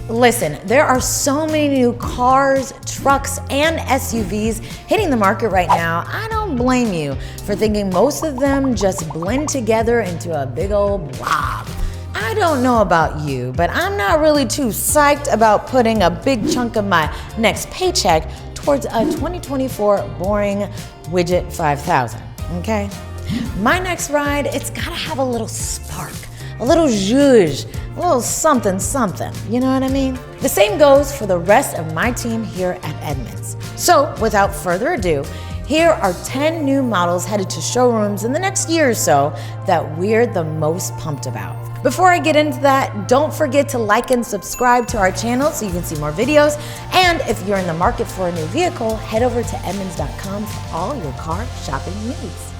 Listen, there are so many new cars, trucks, and SUVs hitting the market right now. I don't blame you for thinking most of them just blend together into a big old blob. I don't know about you, but I'm not really too psyched about putting a big chunk of my next paycheck towards a 2024 boring Widget 5000, okay? My next ride, it's gotta have a little spark, a little zhuzh, a little something, something, you know what I mean? The same goes for the rest of my team here at Edmunds. So without further ado, here are 10 new models headed to showrooms in the next year or so that we're the most pumped about. Before I get into that, don't forget to like and subscribe to our channel so you can see more videos. And if you're in the market for a new vehicle, head over to Edmunds.com for all your car shopping needs.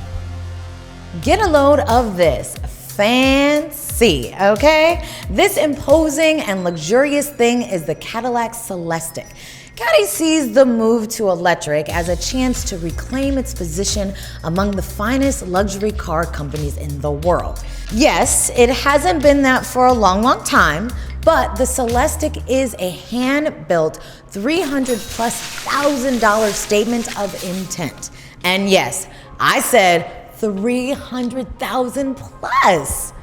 Get a load of this. Fancy, okay? This imposing and luxurious thing is the Cadillac Celestiq. Caddy sees the move to electric as a chance to reclaim its position among the finest luxury car companies in the world. Yes, it hasn't been that for a long time, but the Celestiq is a hand-built $300,000+ statement of intent. And yes, I said 300,000+.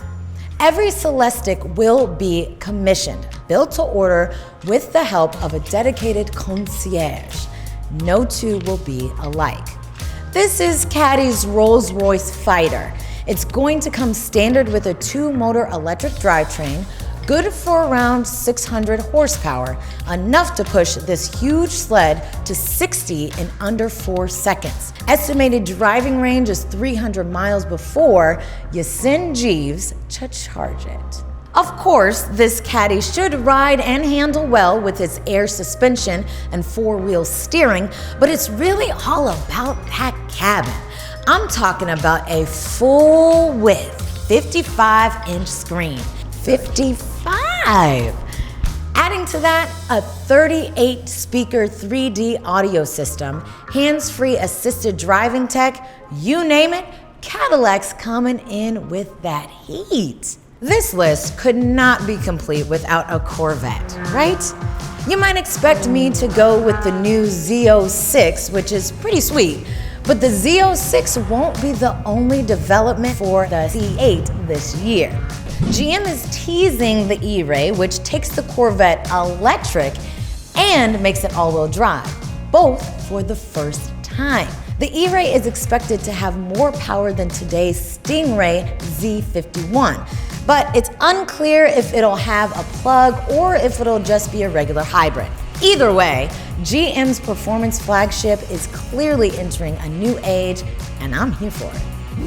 Every Celestiq will be commissioned, built to order with the help of a dedicated concierge. No two will be alike. This is Caddy's Rolls-Royce Fighter. It's going to come standard with a 2-motor electric drivetrain, good for around 600 horsepower, enough to push this huge sled to 60 in under 4 seconds. Estimated driving range is 300 miles before you send Jeeves to charge it. Of course, this Caddy should ride and handle well with its air suspension and 4-wheel steering, but it's really all about that cabin. I'm talking about a full-width 55-inch screen. 55! Adding to that, a 38-speaker 3D audio system, hands-free assisted driving tech, you name it, Cadillac's coming in with that heat. This list could not be complete without a Corvette, right? You might expect me to go with the new Z06, which is pretty sweet, but the Z06 won't be the only development for the C8 this year. GM is teasing the E-Ray, which takes the Corvette electric and makes it all-wheel drive, both for the first time. The E-Ray is expected to have more power than today's Stingray Z51, but it's unclear if it'll have a plug or if it'll just be a regular hybrid. Either way, GM's performance flagship is clearly entering a new age, and I'm here for it.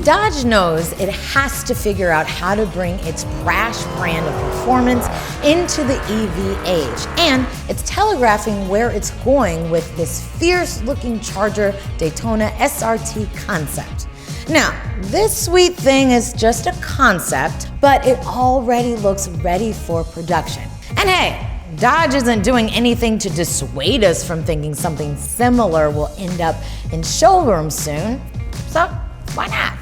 Dodge knows it has to figure out how to bring its brash brand of performance into the EV age, and it's telegraphing where it's going with this fierce-looking Charger Daytona SRT concept. Now, this sweet thing is just a concept, but it already looks ready for production. And hey, Dodge isn't doing anything to dissuade us from thinking something similar will end up in showrooms soon, so why not?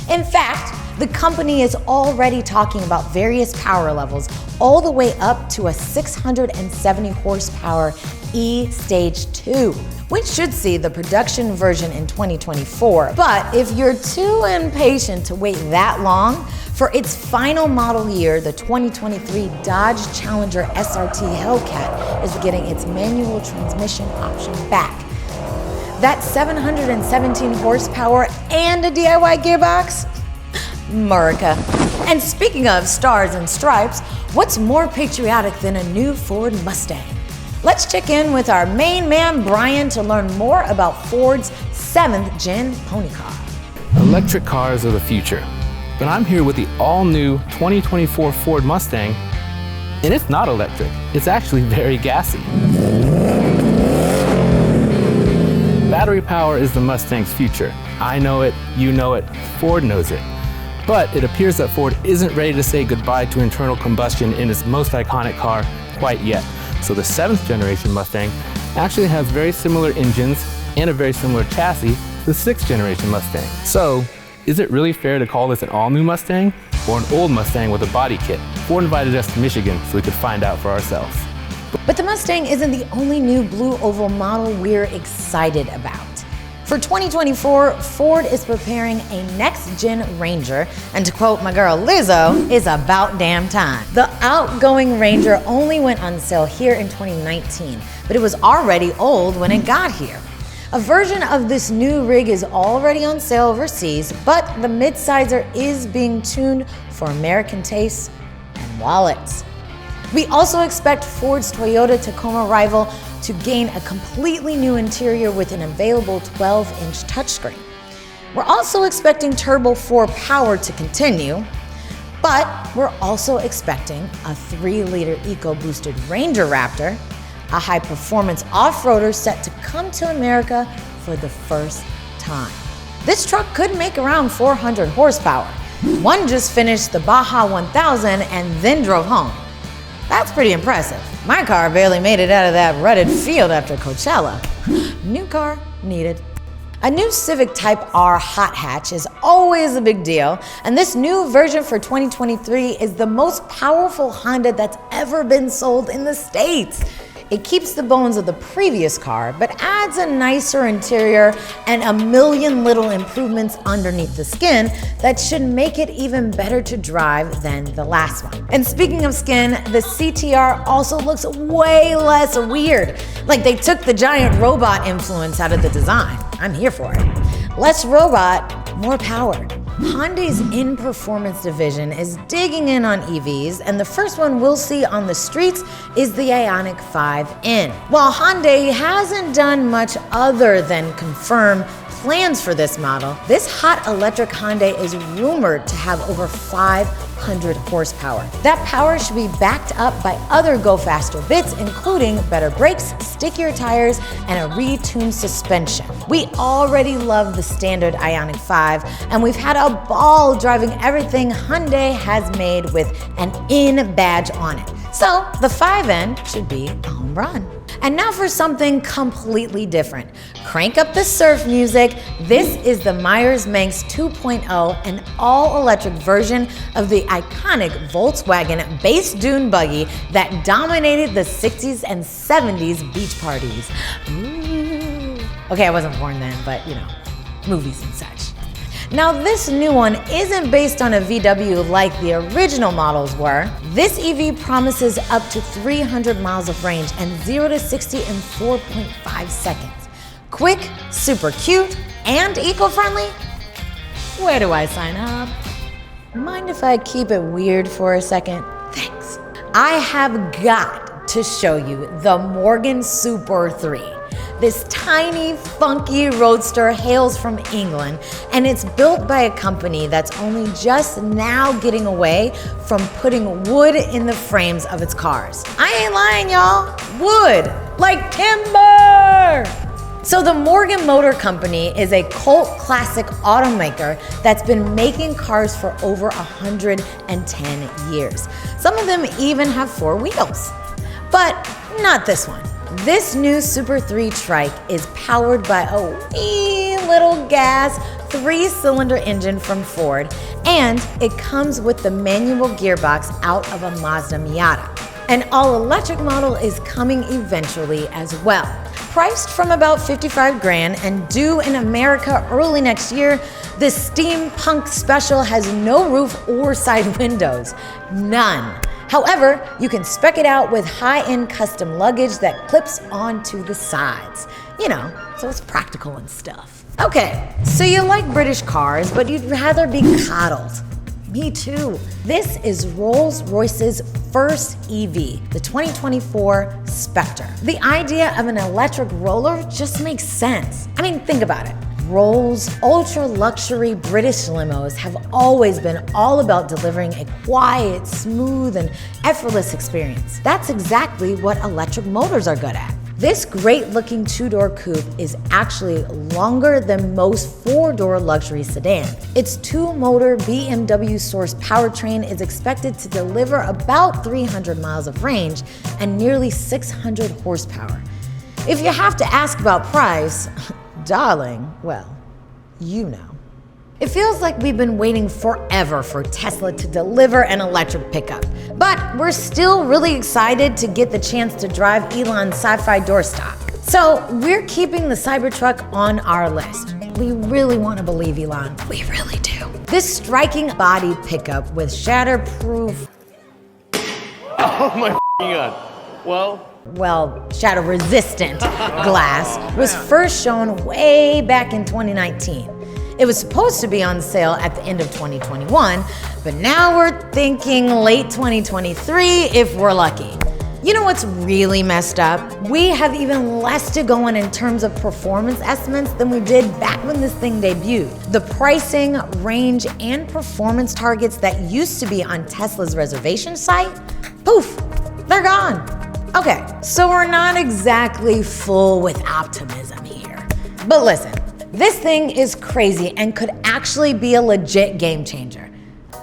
In fact, the company is already talking about various power levels all the way up to a 670 horsepower E Stage 2. We should see the production version in 2024, but if you're too impatient to wait that long, for its final model year, the 2023 Dodge Challenger SRT Hellcat is getting its manual transmission option back. That's 717 horsepower and a DIY gearbox? America. And speaking of stars and stripes, what's more patriotic than a new Ford Mustang? Let's check in with our main man, Brian, to learn more about Ford's 7th gen pony car. Electric cars are the future, but I'm here with the all-new 2024 Ford Mustang, and it's not electric. It's actually very gassy. Battery power is the Mustang's future. I know it, you know it, Ford knows it. But it appears that Ford isn't ready to say goodbye to internal combustion in its most iconic car quite yet. So the 7th generation Mustang actually has very similar engines and a very similar chassis to the 6th generation Mustang. So is it really fair to call this an all-new Mustang or an old Mustang with a body kit? Ford invited us to Michigan so we could find out for ourselves. But the Mustang isn't the only new blue oval model we're excited about. For 2024, Ford is preparing a next-gen Ranger, and to quote my girl Lizzo, it's about damn time. The outgoing Ranger only went on sale here in 2019, but it was already old when it got here. A version of this new rig is already on sale overseas, but the midsizer is being tuned for American tastes and wallets. We also expect Ford's Toyota Tacoma rival to gain a completely new interior with an available 12-inch touchscreen. We're also expecting Turbo 4 power to continue, but we're also expecting a 3-liter EcoBoosted Ranger Raptor, a high-performance off-roader set to come to America for the first time. This truck could make around 400 horsepower. One just finished the Baja 1000 and then drove home. That's pretty impressive. My car barely made it out of that rutted field after Coachella. New car needed. A new Civic Type R hot hatch is always a big deal, and this new version for 2023 is the most powerful Honda that's ever been sold in the States. It keeps the bones of the previous car, but adds a nicer interior and a million little improvements underneath the skin that should make it even better to drive than the last one. And speaking of skin, the CTR also looks way less weird. Like they took the giant robot influence out of the design. I'm here for it. Less robot, more power. Hyundai's in-performance division is digging in on EVs, and the first one we'll see on the streets is the Ioniq 5N. While Hyundai hasn't done much other than confirm plans for this model, this hot electric Hyundai is rumored to have over 500 horsepower. That power should be backed up by other go-faster bits, including better brakes, stickier tires, and a retuned suspension. We already love the standard Ioniq 5, and we've had a ball driving everything Hyundai has made with an IN badge on it. So the 5N should be a home run. And now for something completely different. Crank up the surf music. This is the Meyers Manx 2.0, an all-electric version of the iconic Volkswagen base dune buggy that dominated the 60s and 70s beach parties. Ooh. Okay, I wasn't born then, but you know, movies and such. Now this new one isn't based on a VW like the original models were. This EV promises up to 300 miles of range and 0 to 60 in 4.5 seconds. Quick, super cute, and eco-friendly? Where do I sign up? Mind if I keep it weird for a second? Thanks. I have got to show you the Morgan Super 3. This tiny, funky roadster hails from England, and it's built by a company that's only just now getting away from putting wood in the frames of its cars. I ain't lying, y'all. Wood, like timber! So the Morgan Motor Company is a cult classic automaker that's been making cars for over 110 years. Some of them even have 4 wheels. But not this one. This new Super 3 trike is powered by a wee little gas 3-cylinder engine from Ford, and it comes with the manual gearbox out of a Mazda Miata. An all-electric model is coming eventually as well. Priced from about $55 grand and due in America early next year, this steampunk special has no roof or side windows. None. However, you can spec it out with high-end custom luggage that clips onto the sides. You know, so it's practical and stuff. Okay, so you like British cars, but you'd rather be coddled. Me too. This is Rolls-Royce's first EV, the 2024 Spectre. The idea of an electric roller just makes sense. I mean, think about it. Rolls' ultra-luxury British limos have always been all about delivering a quiet, smooth, and effortless experience. That's exactly what electric motors are good at. This great-looking 2-door coupe is actually longer than most 4-door luxury sedans. Its 2-motor BMW-sourced powertrain is expected to deliver about 300 miles of range and nearly 600 horsepower. If you have to ask about price, darling, well, you know. It feels like we've been waiting forever for Tesla to deliver an electric pickup, but we're still really excited to get the chance to drive Elon's sci-fi doorstop. So we're keeping the Cybertruck on our list. We really want to believe Elon. We really do. This striking body pickup with shatterproof... Oh my God. Well, shatter-resistant glass was first shown way back in 2019. It was supposed to be on sale at the end of 2021, but now we're thinking late 2023 if we're lucky. You know what's really messed up? We have even less to go on in terms of performance estimates than we did back when this thing debuted. The pricing, range, and performance targets that used to be on Tesla's reservation site, poof, they're gone. Okay, so we're not exactly full with optimism here. But listen, this thing is crazy and could actually be a legit game changer.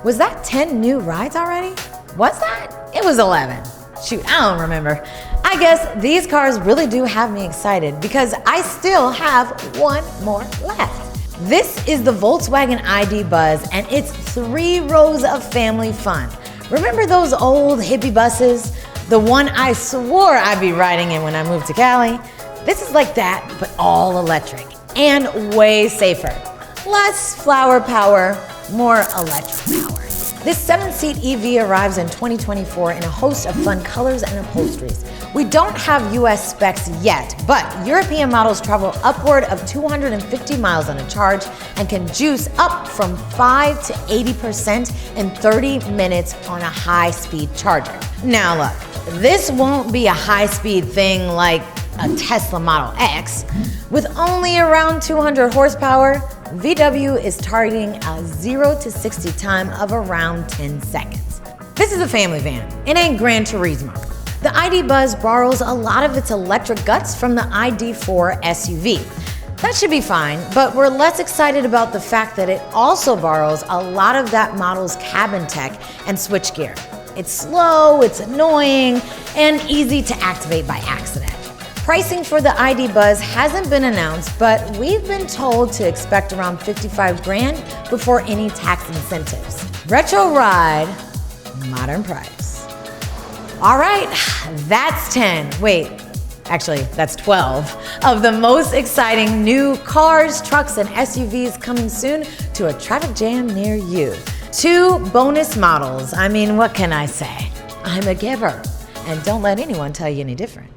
Was that 10 new rides already? Was that? It was 11. Shoot, I don't remember. I guess these cars really do have me excited because I still have one more left. This is the Volkswagen ID Buzz, and it's 3 rows of family fun. Remember those old hippie buses? The one I swore I'd be riding in when I moved to Cali? This is like that, but all electric and way safer. Less flower power, more electric power. This 7-seat EV arrives in 2024 in a host of fun colors and upholsteries. We don't have US specs yet, but European models travel upward of 250 miles on a charge and can juice up from 5 to 80% in 30 minutes on a high-speed charger. Now look, this won't be a high-speed thing like a Tesla Model X. With only around 200 horsepower, VW is targeting a 0 to 60 time of around 10 seconds. This is a family van. It ain't Gran Turismo. The ID Buzz borrows a lot of its electric guts from the ID4 SUV. That should be fine, but we're less excited about the fact that it also borrows a lot of that model's cabin tech and switchgear. It's slow, it's annoying, and easy to activate by accident. Pricing for the ID Buzz hasn't been announced, but we've been told to expect around 55 grand before any tax incentives. Retro ride, modern price. All right, that's 10. Wait, actually, that's 12 of the most exciting new cars, trucks, and SUVs coming soon to a traffic jam near you. 2 bonus models. I mean, what can I say? I'm a giver, and don't let anyone tell you any different.